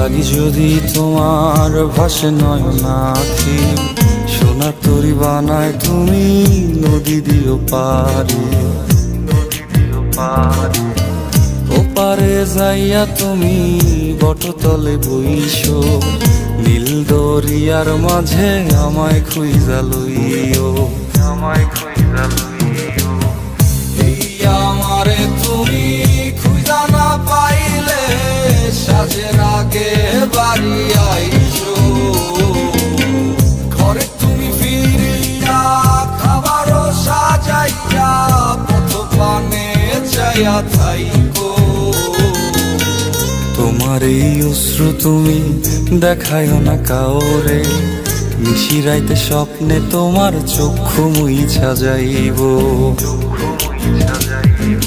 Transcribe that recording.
লাগি যদি তোমার ভাসে নয়ন আঁখি, সোনার তরি বানায় তুমি নদী দিও পারি, ওপারে যাইয়া তুমি বটতলে বইসো, নীল দরিয়ার মাঝে আমায় খুঁজা লইও, আমায় খুঁজা লইও। এই আমারে তুমি খুঁজা না পাইলে সাজের আগে বাড়ি আইসো, ঘরে তুমি ফিরিয়া খাবারও সাজাইয়া পথ পানে চাইয়া থাইকো। তোমার এই অশ্রু তুমি দেখায়ও না কাউরে, নিশিরাইতে স্বপ্নে তোমার চক্ষু মুইছা যাইব, চক্ষু মুইছা যাইব।